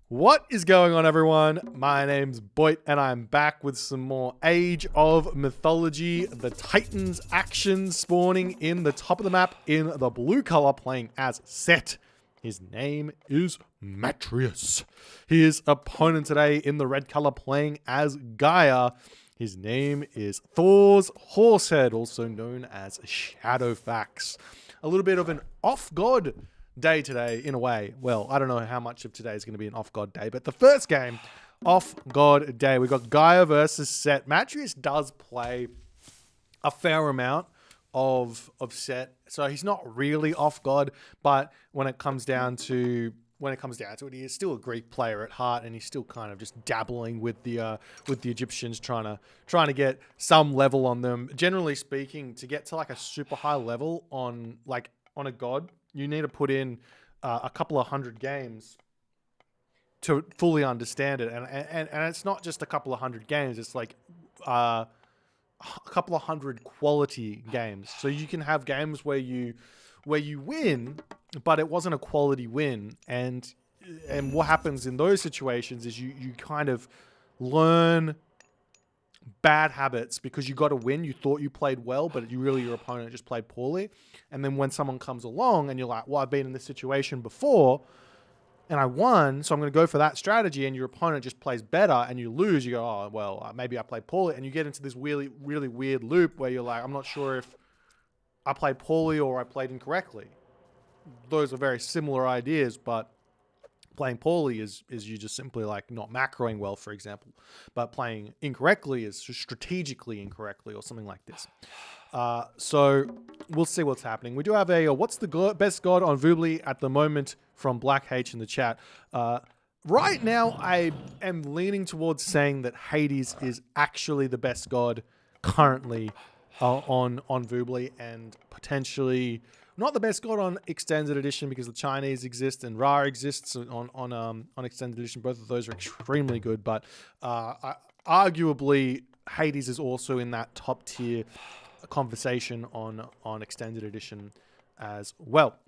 What is going on, everyone? My name's Boit, and I'm back with some more Age of Mythology. The Titans action spawning in the top of the map in the blue color, playing as Set. His name is Matreiuss. His opponent today in the red color, playing as Gaia. His name is Thor's Horsehead, also known as Shadowfaxx. A little bit of an off-god day today, in a way. Well, I don't know how much of today is going to be an off-god day, but the first game, off-god day, we got Gaia versus Set. Matreiuss does play a fair amount of Set, so he's not really off-god, but when it comes down to it, he is still a Greek player at heart, and he's still kind of just dabbling with the Egyptians, trying to get some level on them. Generally speaking, to get to like a super high level on a god, you need to put in a couple of hundred games to fully understand it, and it's not just a couple of hundred games. It's like a couple of hundred quality games. So you can have games where you win, but it wasn't a quality win, and what happens in those situations is you kind of learn bad habits because you got to win. You thought you played well, but your opponent just played poorly. And then when someone comes along and you're like, well, I've been in this situation before and I won, so I'm going to go for that strategy, and your opponent just plays better and you lose, you go, oh, well, maybe I played poorly. And you get into this really, really weird loop where you're like, I'm not sure if I played poorly or I played incorrectly. Those are very similar ideas, but playing poorly is you just simply like not macroing well, for example. But playing incorrectly is strategically incorrectly or something like this. So we'll see what's happening. We do have a what's the best god on Voobly at the moment from Black H in the chat. Right now, I am leaning towards saying that Hades is actually the best god currently on Voobly, and potentially not the best god on Extended Edition because the Chinese exist and Ra exists on Extended Edition. Both of those are extremely good, but arguably Hades is also in that top tier conversation on Extended Edition as well.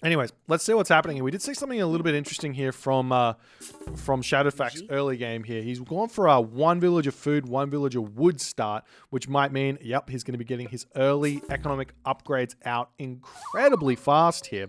Anyways, let's see what's happening here. We did see something a little bit interesting here from Shadowfaxx early game here. He's gone for a 1 villager food, 1 villager wood start, which might mean, yep, he's going to be getting his early economic upgrades out incredibly fast here,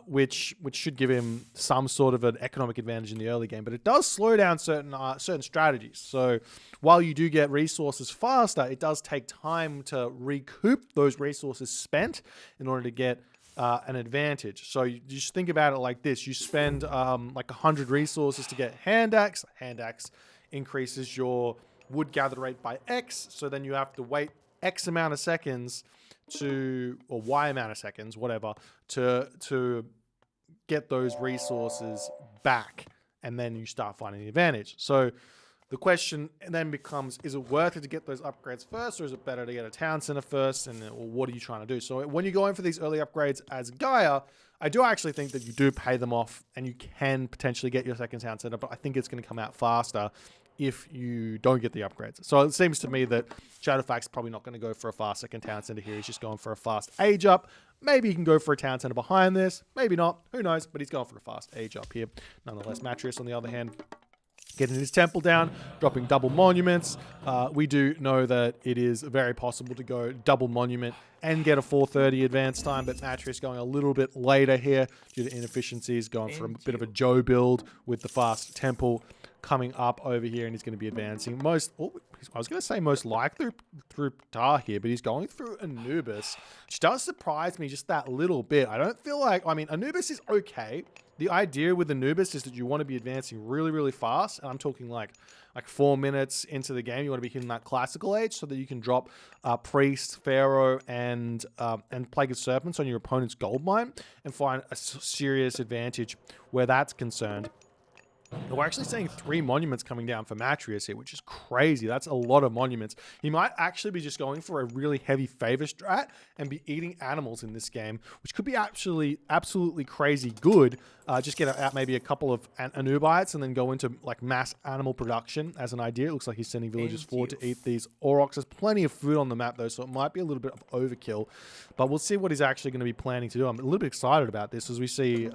which should give him some sort of an economic advantage in the early game. But it does slow down certain strategies. So while you do get resources faster, it does take time to recoup those resources spent in order to get an advantage. So you just think about it like this. You spend like 100 resources to get hand axe. Hand axe increases your wood gather rate by X. So then you have to wait X amount of seconds or Y amount of seconds, whatever, to get those resources back. And then you start finding the advantage. So the question then becomes, is it worth it to get those upgrades first, or is it better to get a town center first? And what are you trying to do? So when you go in for these early upgrades as Gaia, I do actually think that you do pay them off and you can potentially get your second town center, but I think it's going to come out faster if you don't get the upgrades. So it seems to me that Shadowfaxx is probably not going to go for a fast second town center here. He's just going for a fast age up. Maybe he can go for a town center behind this. Maybe not. Who knows? But he's going for a fast age up here. Nonetheless, Matreiuss, on the other hand, getting his temple down, dropping double monuments. We do know that it is very possible to go double monument and get a 430 advance time, but Matreiuss going a little bit later here due to inefficiencies, going for a bit of a Joe build with the fast temple coming up over here, and he's going to be advancing I was going to say most likely through Ptah here, but he's going through Anubis, which does surprise me just that little bit. I don't feel like, Anubis is okay. The idea with Anubis is that you want to be advancing really, really fast, and I'm talking like 4 minutes into the game, you want to be hitting that classical age so that you can drop Priest, Pharaoh, and Plague of Serpents on your opponent's gold mine and find a serious advantage where that's concerned. We're actually seeing 3 monuments coming down for Matreiuss here, which is crazy. That's a lot of monuments. He might actually be just going for a really heavy favor strat and be eating animals in this game, which could be absolutely crazy good. Just get out maybe a couple of Anubites and then go into like mass animal production as an idea. It looks like he's sending villagers forward to eat these aurochs. There's plenty of food on the map though, so it might be a little bit of overkill, but we'll see what he's actually going to be planning to do. I'm a little bit excited about this as we see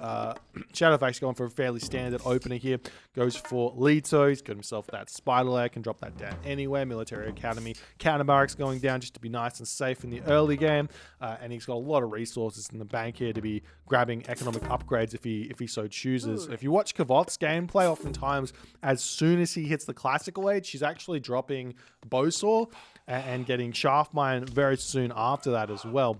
Shadowfaxx going for a fairly standard opener here. Goes for Leto. He's got himself that spider leg, can drop that down anywhere. Military Academy, counter barracks going down just to be nice and safe in the early game. And he's got a lot of resources in the bank here to be grabbing economic upgrades if he so chooses. If you watch Kavoth's gameplay, oftentimes as soon as he hits the classical age, he's actually dropping Bowsaw and getting Shaft Mine very soon after that as well.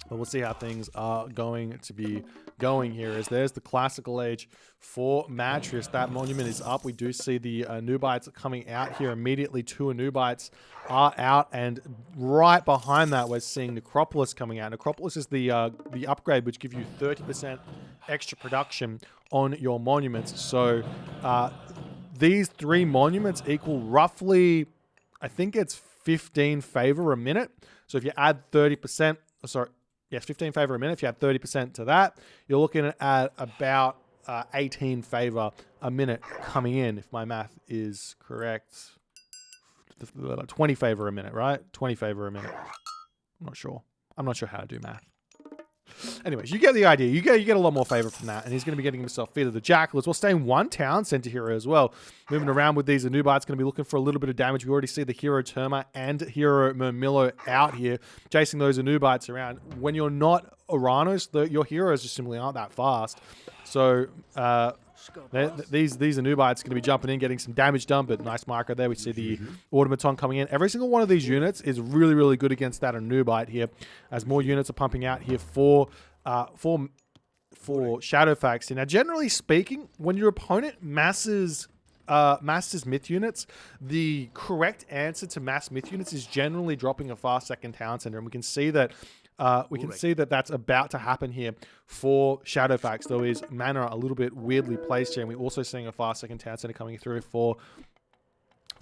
But we'll see how things are going to be going here. As there's the classical age for Matreiuss. That monument is up. We do see the Anubites coming out here immediately. 2 Anubites are out, and right behind that we're seeing Necropolis coming out. Necropolis is the upgrade which gives you 30% extra production on your monuments. So these 3 monuments equal roughly, I think it's 15 favor a minute. So if you add 30%, sorry, yes, 15 favor a minute. If you add 30% to that, you're looking at about 18 favor a minute coming in, if my math is correct. 20 favor a minute, right? 20 favor a minute. I'm not sure. I'm not sure how to do math. Anyways, you get the idea. You get a lot more favor from that, and he's going to be getting himself Feet of the Jackal as well. Staying 1 town center hero as well. Moving around with these Anubites, going to be looking for a little bit of damage. We already see the Hero Terma and Hero Murmillo out here, chasing those Anubites around. When you're not Uranus, your heroes just simply aren't that fast. So these Anubites going to be jumping in, getting some damage done, but nice marker there. We see the Automaton coming in. Every single one of these units is really, really good against that Anubite here, as more units are pumping out here for Shadowfaxx. Now, generally speaking, when your opponent masses myth units, the correct answer to mass myth units is generally dropping a fast second town center, and we can see that that's about to happen here for Shadowfaxx, though his mana are a little bit weirdly placed here, and we're also seeing a fast second town center coming through for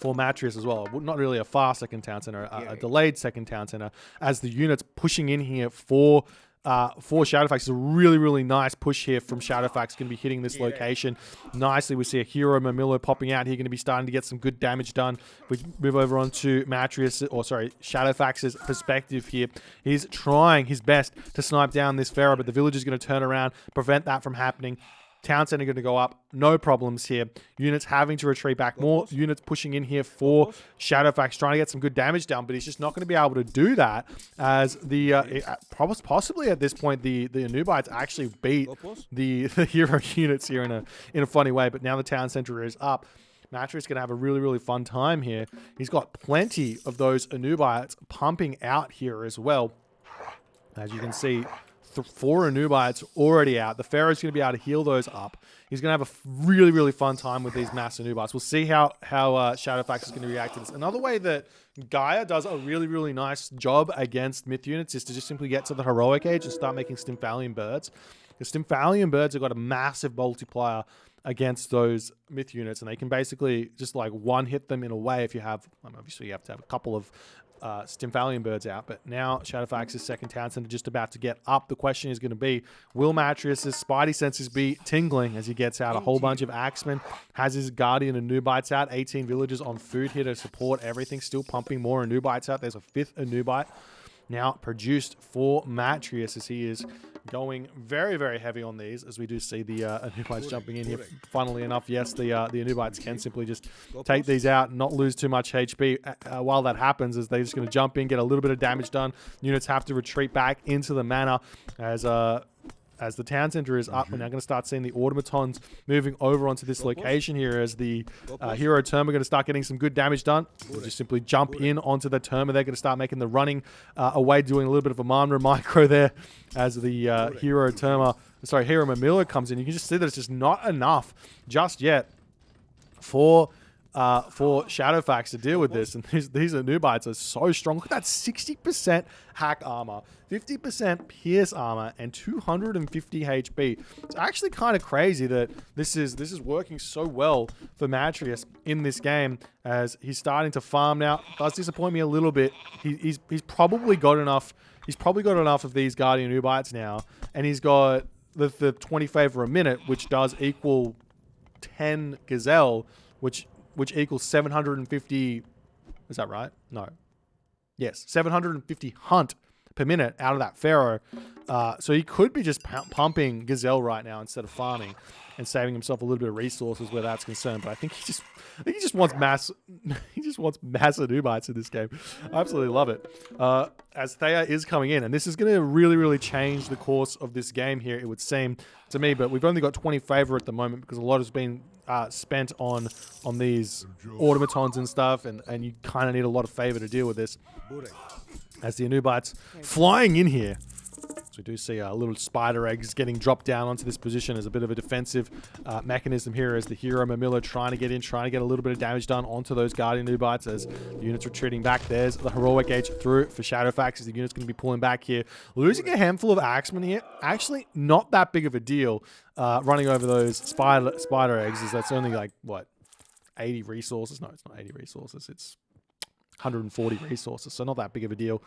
Matreiuss as well. Not really a fast second town center, a delayed second town center, as the units pushing in here for Shadowfaxx. Is a really, really nice push here from Shadowfaxx. Going to be hitting this location nicely. We see a Hero Murmillo popping out here. Going to be starting to get some good damage done. We move over on to Shadowfaxx's perspective here. He's trying his best to snipe down this Pharaoh, but the villager's going to turn around, prevent that from happening. Town center going to go up. No problems here. Units having to retreat back. More units pushing in here for Shadowfaxx, trying to get some good damage down, but he's just not going to be able to do that, as the possibly at this point the Anubites actually beat the hero units here in a funny way. But now the town center is up. Matreiuss going to have a really, really fun time here. He's got plenty of those Anubites pumping out here as well. As you can see, 4 Anubites already out. The Pharaoh's going to be able to heal those up. He's going to have a really, really fun time with these mass Anubites. We'll see how Shadowfaxx is going to react to this. Another way that Gaia does a really, really nice job against myth units is to just simply get to the heroic age and start making Stymphalian birds. The Stymphalian birds have got a massive multiplier against those myth units, and they can basically just like one-hit them in a way if you have, obviously you have to have a couple of Stymphalian birds out. But now Shadowfaxx's second town center just about to get up. The question is going to be, will Matreiuss's spidey senses be tingling as he gets out a whole bunch of axemen, has his guardian Anubites out, 18 villagers on food here to support everything, still pumping more Anubites out. There's a 5th Anubite now produced for Matreiuss, as he is going very, very heavy on these, as we do see the Anubites jumping in here. Funnily enough, yes, the Anubites can simply just take these out and not lose too much HP. While that happens, is they're just going to jump in, get a little bit of damage done. Units have to retreat back into the manor as the town center is up. We're now going to start seeing the automatons moving over onto this location here, as the Hero Terma are going to start getting some good damage done. We'll just simply jump in onto the Terma. They're going to start making the running away, doing a little bit of a Manra micro there, as the Hero Murmillo comes in. You can just see that it's just not enough just yet for for Shadowfaxx to deal with this. And these Anubites are so strong. Look at that 60% hack armor, 50% pierce armor, and 250 HP. It's actually kind of crazy that this is working so well for Matreiuss in this game, as he's starting to farm now. Does disappoint me a little bit. He's probably got enough. He's probably got enough of these Guardian Anubites now, and he's got the 20 favor a minute, which does equal 10 Gazelle, which equals 750. Is that right? No. Yes, 750 hunt per minute out of that Pharaoh. So he could be just pumping Gazelle right now instead of farming and saving himself a little bit of resources where that's concerned. But I think he just wants mass. He just wants mass Anubites in this game. I absolutely love it. As Thea is coming in, and this is going to really, really change the course of this game here, it would seem to me. But we've only got 20 favor at the moment because a lot has been spent on these automatons and stuff, and you kind of need a lot of favor to deal with this. As the Anubites flying in here. So we do see little spider eggs getting dropped down onto this position as a bit of a defensive mechanism here, as the hero Mamilla trying to get a little bit of damage done onto those Guardian Anubites as the units retreating back. There's the heroic age through for Shadowfaxx, as the unit's going to be pulling back here. Losing a handful of axemen here, actually not that big of a deal. Running over those spider eggs, is that's only like, what, 80 resources? No, it's not 80 resources. It's 140 resources, so not that big of a deal.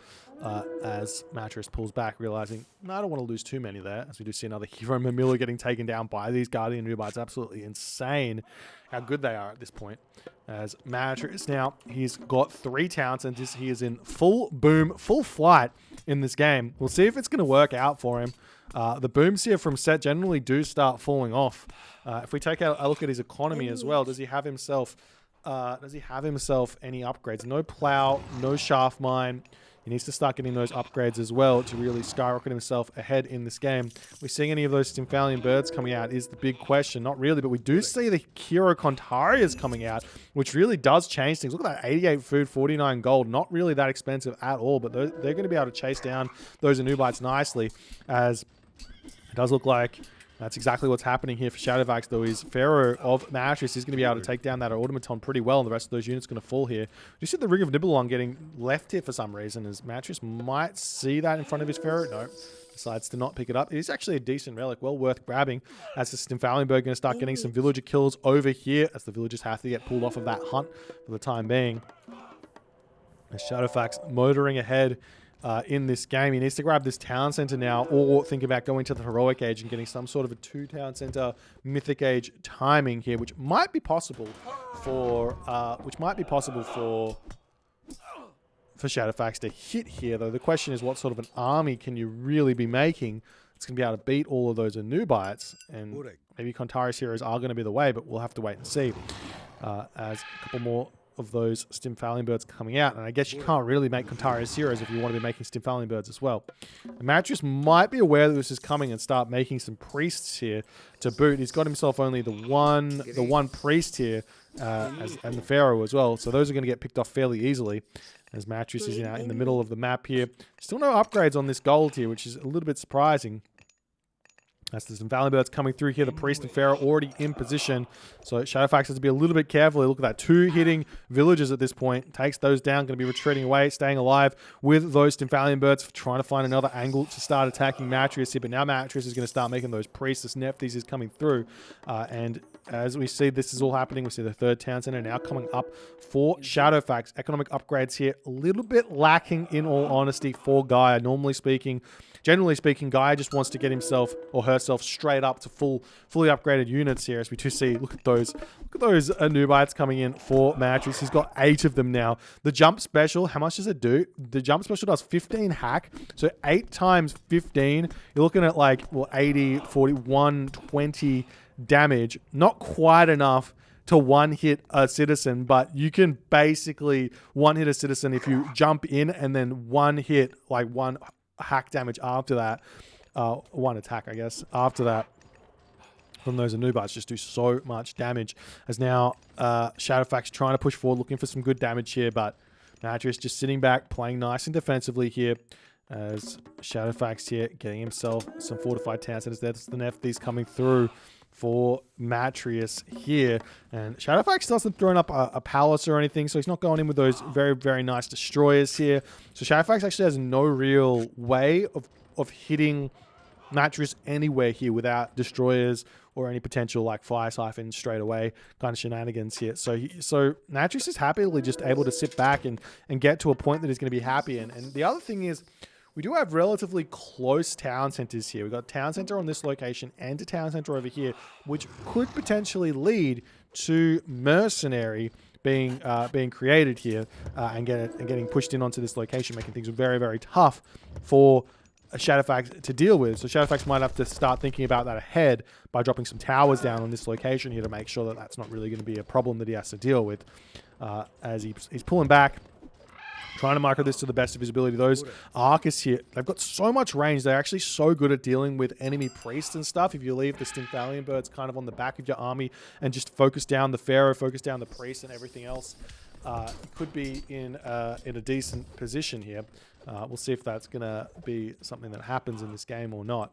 As Matreiuss pulls back, realizing, no, I don't want to lose too many there, as we do see another hero Mamilla getting taken down by these Guardian Anubites. Absolutely insane how good they are at this point. As Matreiuss now, he's got 3 town centers. He is in full boom, full flight in this game. We'll see if it's going to work out for him. The booms here from set generally do start falling off. If we take a look at his economy as well, does he have himself any upgrades? No plow, no shaft mine. He needs to start getting those upgrades as well to really skyrocket himself ahead in this game. We're seeing any of those Stymphalian birds coming out is the big question. Not really, but we do see the Kiro Contarias coming out, which really does change things. Look at that, 88 food, 49 gold. Not really that expensive at all, but they're going to be able to chase down those Anubites nicely, as it does look like that's exactly what's happening here for Shadowfaxx, though. His Pharaoh of Matreiuss is going to be able to take down that automaton pretty well, and the rest of those units are going to fall here. You see the Ring of Nibelung getting left here for some reason, as Matreiuss might see that in front of his Pharaoh. No, decides to not pick it up. It is actually a decent relic, well worth grabbing, as the Stymphalian bird going to start getting some villager kills over here, as the villagers have to get pulled off of that hunt for the time being. As Shadowfaxx motoring ahead in this game. He needs to grab this town center now, or think about going to the heroic age and getting some sort of a 2 town center mythic age timing here, which might be possible for Shadowfaxx to hit here. Though the question is, what sort of an army can you really be making? It's going to be able to beat all of those Anubites, and maybe Contarius heroes are going to be the way, but we'll have to wait and see. As a couple more of those Stymphalian birds coming out, and I guess you can't really make Contarius heroes if you want to be making Stymphalian birds as well. Matreiuss might be aware that this is coming and start making some priests here to boot. He's got himself only the one priest here, and the Pharaoh as well, so those are going to get picked off fairly easily. As Matreiuss is now in the middle of the map here. Still no upgrades on this gold here, which is a little bit surprising. That's the Stymphalian birds coming through here. The priest and Pharaoh already in position. So Shadowfaxx has to be a little bit careful. Look at that. 2 hitting villagers at this point. Takes those down. Going to be retreating away. Staying alive with those Stymphalian birds. Trying to find another angle to start attacking Matreiuss here. But now Matreiuss is going to start making those priests. This Nephthys is coming through. And as we see this is all happening, we see the 3rd town center now coming up for Shadowfaxx. Economic upgrades here. A little bit lacking, in all honesty, for Gaia. Generally speaking, Gaia just wants to get himself or herself straight up to fully upgraded units here. As we do see, look at those Anubites coming in for Matreiuss. He's got 8 of them now. The jump special, how much does it do? The jump special does 15 hack. So 8 times 15, you're looking at like, well, 80, 40, 120 damage. Not quite enough to one-hit a citizen, but you can basically one-hit a citizen if you jump in and then one hit, like one hack damage after that, one attack, I guess, after that from those Anubites just do so much damage. As now Shadowfaxx trying to push forward, looking for some good damage here, but Matreiuss just sitting back, playing nice and defensively here, as Shadowfaxx here getting himself some fortified towns. And there's the Nephthys coming through. for Matreiuss here. And Shadowfaxx doesn't throw up a palace or anything, so he's not going in with those very, very nice destroyers here. So Shadowfaxx actually has no real way of hitting Matreiuss anywhere here without destroyers or any potential like fire siphon straight away kind of shenanigans here. So Matreiuss is happily just able to sit back and get to a point that he's going to be happy. And the other thing is, we do have relatively close town centers here. We've got town center on this location and a town center over here, which could potentially lead to mercenary being created here and getting pushed in onto this location, making things very, very tough for Shadowfaxx to deal with. So Shadowfaxx might have to start thinking about that ahead by dropping some towers down on this location here to make sure that that's not really going to be a problem that he has to deal with as he's pulling back, trying to micro this to the best of his ability. Those Arcus here, they've got so much range. They're actually so good at dealing with enemy priests and stuff. If you leave the Stymphalian birds kind of on the back of your army and just focus down the Pharaoh, focus down the priest and everything else, could be in a decent position here. We'll see if that's going to be something that happens in this game or not.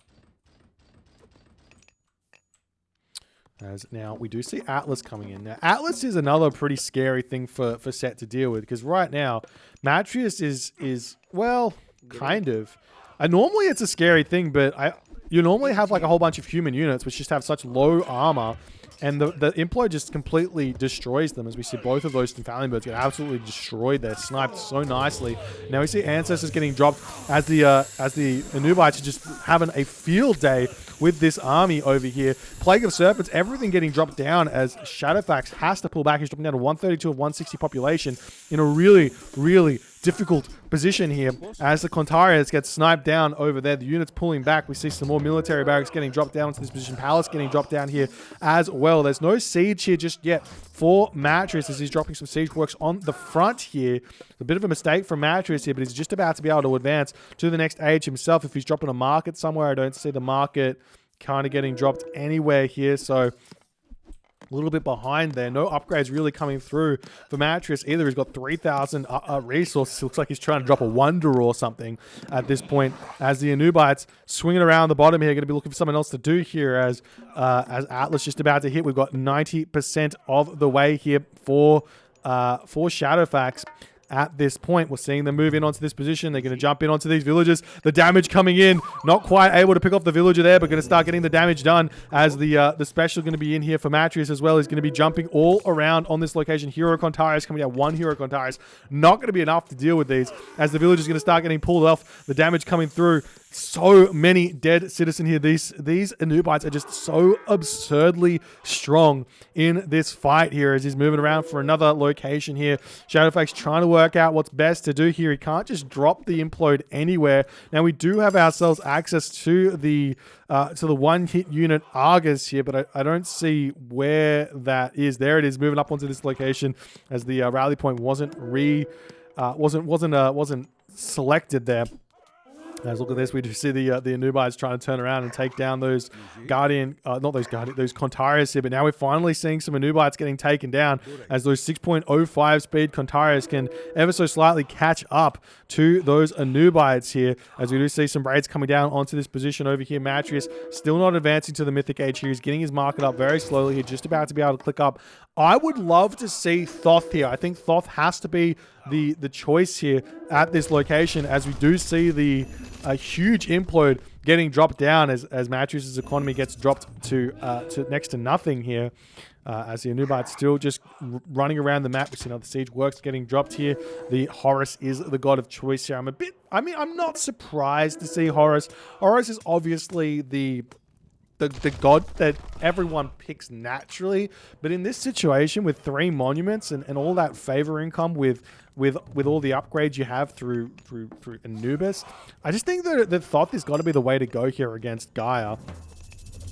As now we do see Atlas coming in. Now Atlas is another pretty scary thing for Set to deal with, because right now Matreiuss is well, kind of. Normally it's a scary thing, but you normally have like a whole bunch of human units which just have such low armor, and the Implode just completely destroys them, as we see both of those Stymphalian birds get absolutely destroyed. They're sniped so nicely. Now we see Ancestors getting dropped as the Anubites are just having a field day with this army over here. Plague of Serpents, everything getting dropped down as Shadowfaxx has to pull back. He's dropping down to 132 of 160 population in a really, really difficult position here as the Contarius gets sniped down over there. The unit's pulling back. We see some more military barracks getting dropped down into this position. Palace getting dropped down here as well. There's no siege here just yet for Matreiuss as he's dropping some siege works on the front here. A bit of a mistake from Matreiuss here, but he's just about to be able to advance to the next age himself. If he's dropping a market somewhere, I don't see the market kind of getting dropped anywhere here. So a little bit behind there. No upgrades really coming through for Matreiuss either. He's got 3,000 resources. Looks like he's trying to drop a wonder or something at this point, as the Anubites swinging around the bottom here, going to be looking for something else to do here as Atlas just about to hit. We've got 90% of the way here for Shadowfaxx. At this point, we're seeing them move in onto this position. They're going to jump in onto these villagers. The damage coming in. Not quite able to pick off the villager there, but going to start getting the damage done as the special going to be in here for Matreiuss as well. He's going to be jumping all around on this location. Hero Contarius coming down. One Hero Contarius. Not going to be enough to deal with these as the villagers going to start getting pulled off. The damage coming through. So many dead citizen here. These Anubites are just so absurdly strong in this fight here as he's moving around for another location here. Shadowfaxx trying to work out what's best to do here. He can't just drop the Implode anywhere. Now we do have ourselves access to the one-hit unit Argus here, but I don't see where that is. There it is, moving up onto this location as the rally point wasn't selected there. As look at this, we do see the Anubites trying to turn around and take down those those Contarius here. But now we're finally seeing some Anubites getting taken down as those 6.05 speed Contarius can ever so slightly catch up to those Anubites here. As we do see some raids coming down onto this position over here. Matreiuss still not advancing to the Mythic Age here. He's getting his market up very slowly here, just about to be able to click up. I would love to see Thoth here. I think Thoth has to be the choice here at this location, as we do see a huge Implode getting dropped down as Matreiuss' economy gets dropped to next to nothing here. As the Anubites still just running around the map. We see another siege works getting dropped here. The Horus is the god of choice here. I'm not surprised to see Horus. Horus is obviously the god that everyone picks naturally, but in this situation with 3 monuments and all that favor income with all the upgrades you have through Anubis, I just think that Thoth has got to be the way to go here against Gaia.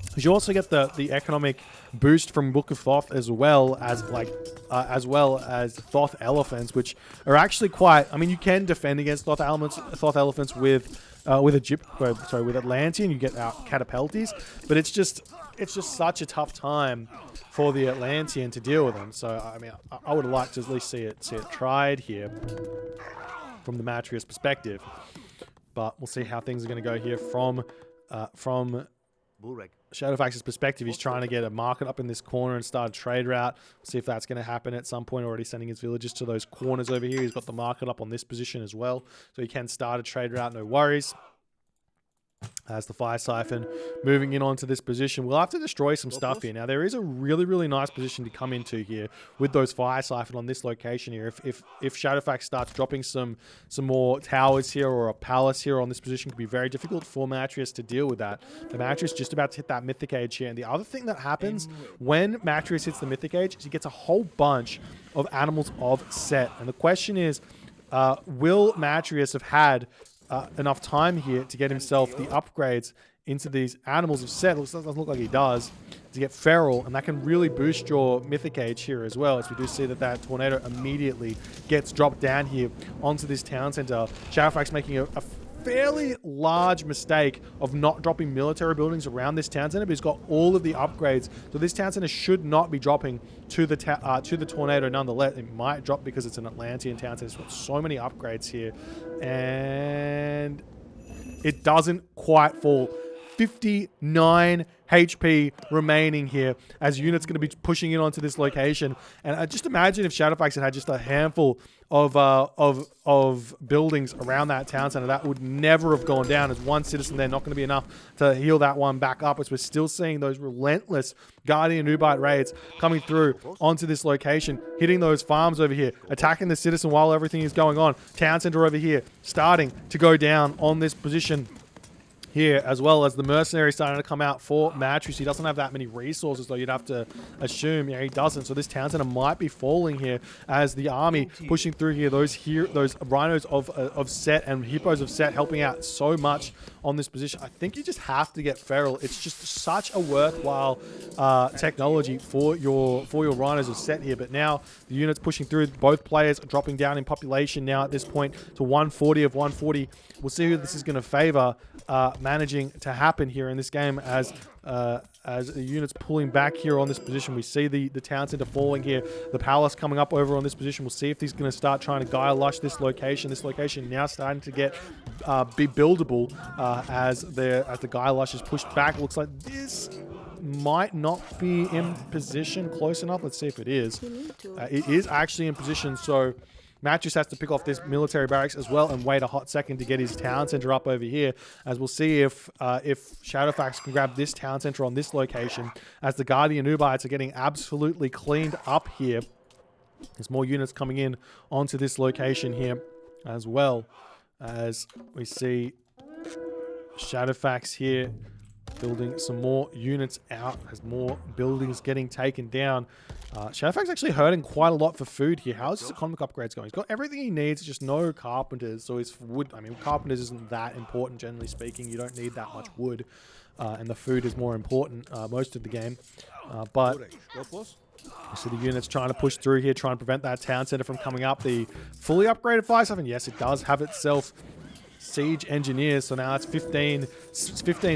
Because you also get the economic boost from Book of Thoth as well as Thoth elephants, which are actually quite. I mean, you can defend against Thoth elephants with Atlantean. You get out Catapultes, but it's just such a tough time for the Atlantean to deal with them. So I mean, I would like to at least see it tried here from the Matreiuss perspective. But we'll see how things are going to go here from Shadowfaxx's perspective, he's trying to get a market up in this corner and start a trade route. See if that's going to happen at some point. Already sending his villagers to those corners over here. He's got the market up on this position as well. So he can start a trade route, no worries. As the Fire Siphon moving in onto this position. We'll have to destroy some stuff here. Now, there is a really, really nice position to come into here with those Fire Siphon on this location here. If Shadowfaxx starts dropping some more towers here or a palace here on this position, could be very difficult for Matreiuss to deal with that. The Matreiuss just about to hit that Mythic Age here. And the other thing that happens when Matreiuss hits the Mythic Age is he gets a whole bunch of animals of set. And the question is, will Matreiuss have had enough time here to get himself the upgrades into these animals of set? Doesn't look like he does, to get feral, and that can really boost your Mythic Age here as well, as we do see that tornado immediately gets dropped down here onto this town center. Shadowfaxx making a fairly large mistake of not dropping military buildings around this town center, but he's got all of the upgrades, so this town center should not be dropping to the tornado nonetheless. It might drop because it's an Atlantean town center. It's got so many upgrades here, and it doesn't quite fall. 59 HP remaining here as units going to be pushing in onto this location. And just imagine if Shadowfaxx had just a handful of buildings around that town center, that would never have gone down. As one citizen there, not going to be enough to heal that one back up, as we're still seeing those relentless Guardian Anubite raids coming through onto this location, hitting those farms over here, attacking the citizen while everything is going on. Town center over here starting to go down on this position here, as well as the mercenary starting to come out for Matreiuss. He doesn't have that many resources, though, you'd have to assume. Yeah, he doesn't. So this town center might be falling here as the army pushing through here. Those rhinos of set and hippos of set helping out so much on this position. I think you just have to get feral. It's just such a worthwhile technology for your rhinos of set here. But now the units pushing through, both players are dropping down in population now at this point to 140 of 140. We'll see who this is going to favor managing to happen here in this game as the units pulling back here on this position. We see the town center falling here, the palace coming up over on this position. We'll see if he's going to start trying to Gaia lush this location. This location now starting to get be buildable as the Gaia lush is pushed back. Looks like this might not be in position close enough. Let's see if it is. It is actually in position, so Matreiuss has to pick off this military barracks as well and wait a hot second to get his town center up over here, as we'll see if Shadowfaxx can grab this town center on this location, as the Guardian Anubites are getting absolutely cleaned up here. There's more units coming in onto this location here, as well as we see Shadowfaxx here building some more units out as more buildings getting taken down. Shadowfaxx actually hurting quite a lot for food here. How's his economic upgrades going? He's got everything he needs, just no carpenters. So his wood, I mean, carpenters isn't that important, generally speaking. You don't need that much wood. And the food is more important most of the game. But so the unit's trying to push through here, trying to prevent that town center from coming up. The fully upgraded Fire Siphon, yes, it does have itself siege engineers, so now it's 15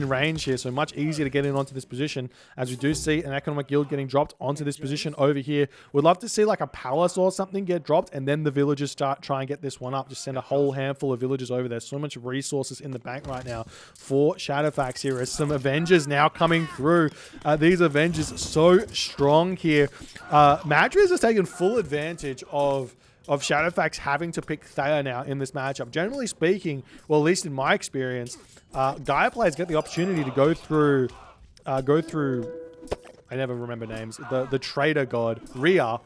range here, so much easier to get in onto this position, as we do see an economic guild getting dropped onto this position over here. We'd love to see like a palace or something get dropped, and then the villagers try and get this one up. Just send a whole handful of villagers over there. So much resources in the bank right now for Shadowfaxx here, as some Avengers now coming through. These Avengers so strong here. Matreiuss has taken full advantage of Shadowfaxx having to pick Gaia now in this matchup. Generally speaking, well, at least in my experience, Gaia players get the opportunity to go through, I never remember names, the trader god, Rhea.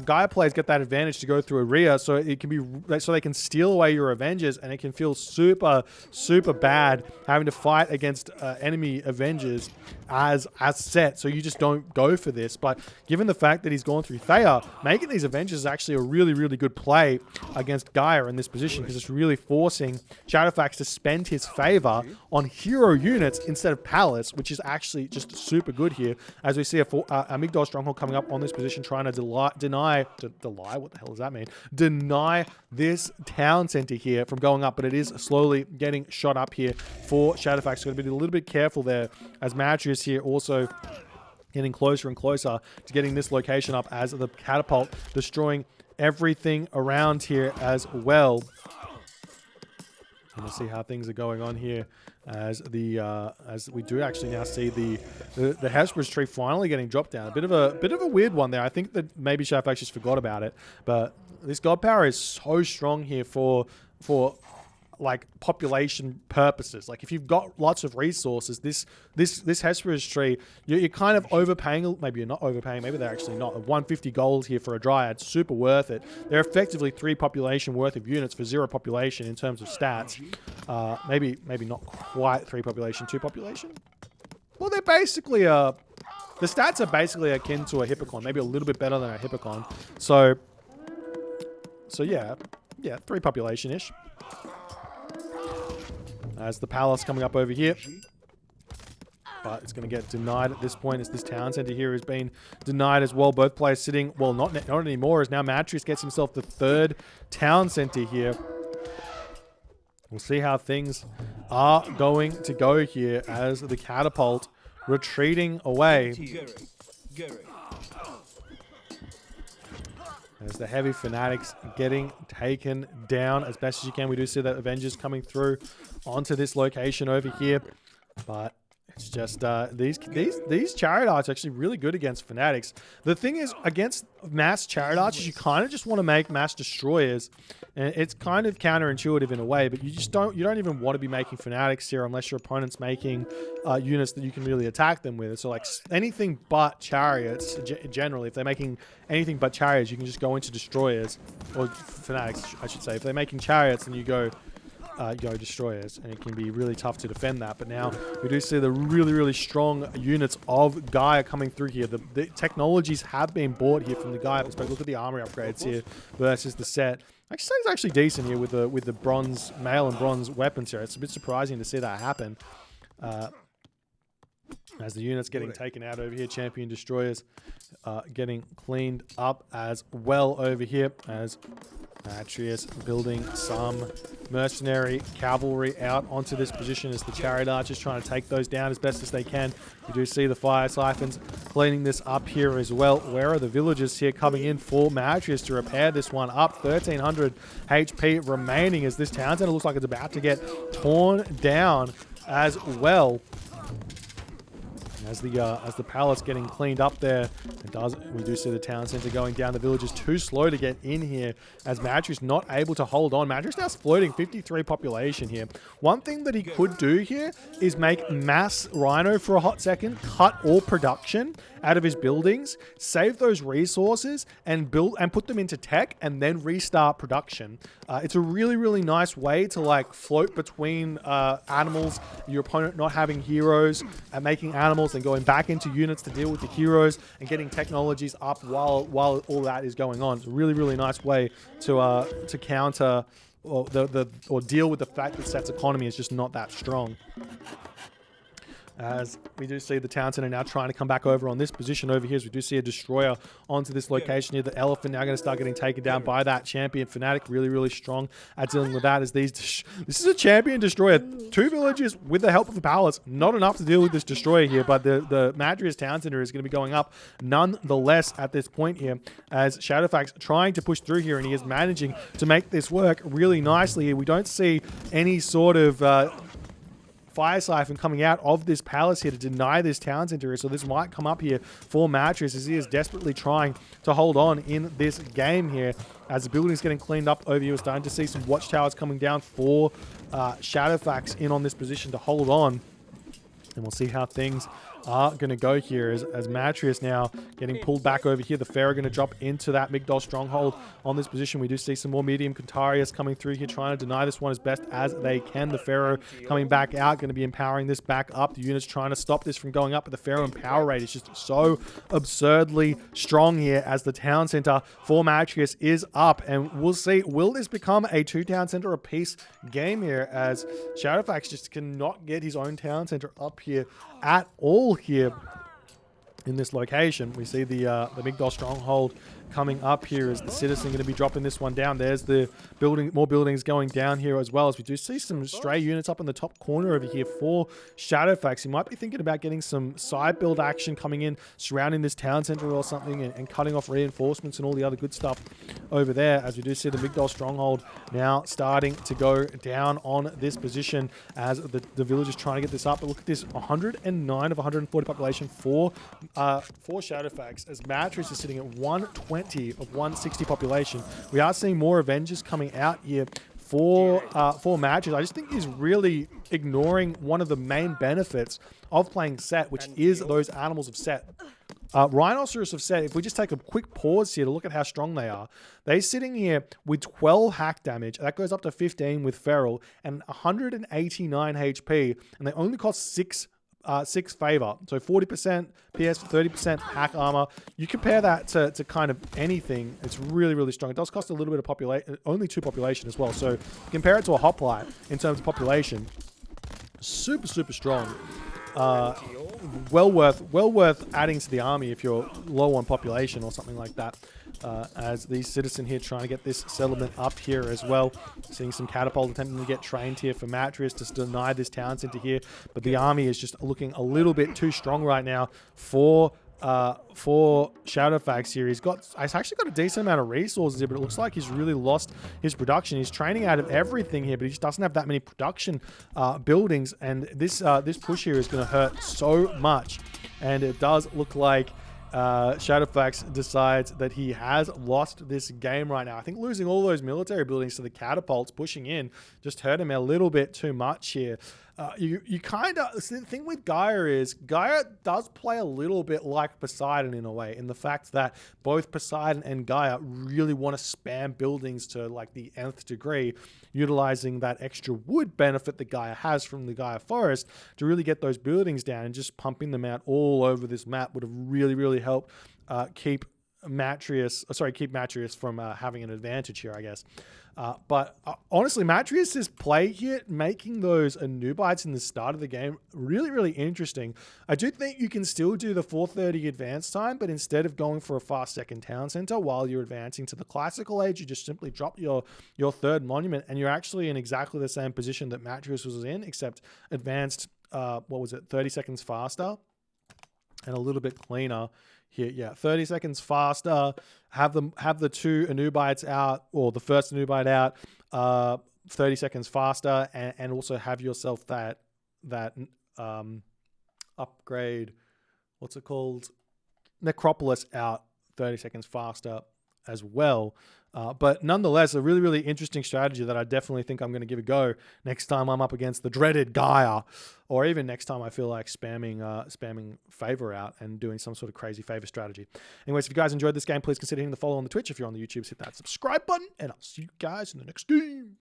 Gaia players get that advantage to go through a Rhea, so it can be, so they can steal away your Avengers, and it can feel super bad having to fight against enemy Avengers as set. So you just don't go for this. But given the fact that he's gone through Thea, making these Avengers is actually a really good play against Gaia in this position, because it's really forcing Shadowfaxx to spend his favor on hero units instead of palace, which is actually just super good here, as we see a Amygdala Stronghold coming up on this position, trying to deny what the hell does that mean? Deny this town center here from going up, but it is slowly getting shot up here for Shadowfaxx. Got to be a little bit careful there, as Matreiuss here also getting closer and closer to getting this location up, as the catapult destroying everything around here as well. And we'll see how things are going on here as we do actually now see the Hesperus tree finally getting dropped down. A bit of a weird one there. I think that maybe Shadowfaxx just forgot about it, but this god power is so strong here for like population purposes. Like if you've got lots of resources, this Hesperus tree, you're kind of overpaying. Maybe you're not overpaying. Maybe they're actually not. 150 gold here for a dryad, super worth it. They're effectively 3 population worth of units for 0 population in terms of stats. Maybe not quite 3 population, 2 population. Well, they're basically the stats are basically akin to a Hippocon, maybe a little bit better than a Hippocon. So yeah, 3 population-ish. As the palace coming up over here. But it's going to get denied at this point as this town center here has been denied as well. Both players sitting, well, not anymore, as now Matreiuss gets himself the 3rd town center here. We'll see how things are going to go here as the catapult retreating away. As the heavy fanatics getting taken down as best as you can. We do see that Avengers coming through onto this location over here. But it's just these chariot arts are actually really good against fanatics. The thing is, against mass chariot archers, you kind of just want to make mass destroyers. And it's kind of counterintuitive in a way, but you don't even want to be making fanatics here unless your opponent's making units that you can really attack them with. So like anything but chariots, generally, if they're making anything but chariots, you can just go into destroyers, or fanatics, I should say. If they're making chariots, then you go destroyers, and it can be really tough to defend that. But now we do see the really strong units of Gaia coming through here. The technologies have been bought here from the Gaia perspective. Look at the armory upgrades here versus the set. Actually, it's actually decent here with the bronze mail and bronze weapons here. It's a bit surprising to see that happen. As the units getting taken out over here, champion destroyers getting cleaned up as well over here as Matreiuss building some mercenary cavalry out onto this position as the chariot archers trying to take those down as best as they can. You do see the fire siphons cleaning this up here as well. Where are the villagers here coming in for Matreiuss to repair this one up? 1300 HP remaining as this town center looks like it's about to get torn down as well. As the palace getting cleaned up there, we do see the town center going down. The village is too slow to get in here as Matreiuss not able to hold on. Matreiuss now floating 53 population here. One thing that he could do here is make mass Rhino for a hot second, cut all production out of his buildings, save those resources and put them into tech, and then restart production. It's a really nice way to like float between animals, your opponent not having heroes, and making animals and going back into units to deal with the heroes and getting technologies up while all that is going on. It's a really nice way to counter or deal with the fact that Set's economy is just not that strong. As we do see the town center now trying to come back over on this position over here, as we do see a destroyer onto this location here. The elephant now going to start getting taken down by that champion fanatic. Really strong at dealing with that. As this is a champion destroyer. 2 villages with the help of the palace. Not enough to deal with this destroyer here, but the Matreiuss town center is going to be going up nonetheless at this point here. As Shadowfaxx trying to push through here, and he is managing to make this work really nicely here. We don't see any sort of fire siphon coming out of this palace here to deny this town center, so this might come up here for Matreiuss as he is desperately trying to hold on in this game here. As the building's getting cleaned up over here, we're starting to see some watchtowers coming down for Shadowfaxx in on this position to hold on, and we'll see how things are going to go here as Matreiuss now getting pulled back over here. The Pharaoh going to drop into that Migdol stronghold on this position. We do see some more medium Contarius coming through here, trying to deny this one as best as they can. The Pharaoh coming back out, going to be empowering this back up. The units trying to stop this from going up, but the Pharaoh empower rate is just so absurdly strong here as the town center for Matreiuss is up. And we'll see, will this become a 2 town center apiece game here as Shadowfaxx just cannot get his own town center up here at all here. in this location. We see the Migdol stronghold coming up here as the citizen going to be dropping this one down. There's the building, more buildings going down here as well, as we do see some stray units up in the top corner over here for Shadowfaxx. You might be thinking about getting some side build action coming in, surrounding this town center or something, and cutting off reinforcements and all the other good stuff over there, as we do see the Migdol stronghold now starting to go down on this position as the village is trying to get this up. But look at this, 109 of 140 population for Shadowfaxx, as Matreiuss is sitting at 120 of 160 population. We are seeing more Avengers coming out here for Matreiuss. I just think he's really ignoring one of the main benefits of playing Set, which is those animals of Set. Rhinoceros of Set, if we just take a quick pause here to look at how strong they are, they're sitting here with 12 hack damage. That goes up to 15 with Feral and 189 HP, and they only cost 6 favor. So 40% PS, 30% hack armor. You compare that to kind of anything, it's really, really strong. It does cost a little bit of population, only 2 population as well. So compare it to a hoplite in terms of population. Super, super strong. Well worth adding to the army if you're low on population or something like that. As these citizen here trying to get this settlement up here as well. Seeing some catapult attempting to get trained here for Matreiuss to deny this town center here. But the army is just looking a little bit too strong right now for Shadowfaxx here. He's actually got a decent amount of resources here, but it looks like he's really lost his production. He's training out of everything here, but he just doesn't have that many production buildings, and this push here is going to hurt so much. And it does look like Shadowfaxx decides that he has lost this game right now. I think losing all those military buildings to the catapults pushing in just hurt him a little bit too much here. You kind of, the thing with Gaia is Gaia does play a little bit like Poseidon in a way, in the fact that both Poseidon and Gaia really want to spam buildings to like the nth degree, utilizing that extra wood benefit that Gaia has from the Gaia forest to really get those buildings down, and just pumping them out all over this map would have really, really helped keep Matreiuss from having an advantage here, I guess. But honestly, Matreiuss' play here, making those Anubites in the start of the game really, really interesting. I do think you can still do the 430 advance time, but instead of going for a fast second town center while you're advancing to the classical age, you just simply drop your third monument, and you're actually in exactly the same position that Matreiuss was in, except advanced, 30 seconds faster and a little bit cleaner. Here, yeah, 30 seconds faster. Have the 2 Anubites out, or the first Anubite out, 30 seconds faster, and also have yourself that upgrade. What's it called? Necropolis out 30 seconds faster as well. But nonetheless, a really, really interesting strategy that I definitely think I'm going to give a go next time I'm up against the dreaded Gaia, or even next time I feel like spamming favor out and doing some sort of crazy favor strategy. Anyways, if you guys enjoyed this game, please consider hitting the follow on the Twitch. If you're on the YouTube, hit that subscribe button, and I'll see you guys in the next game.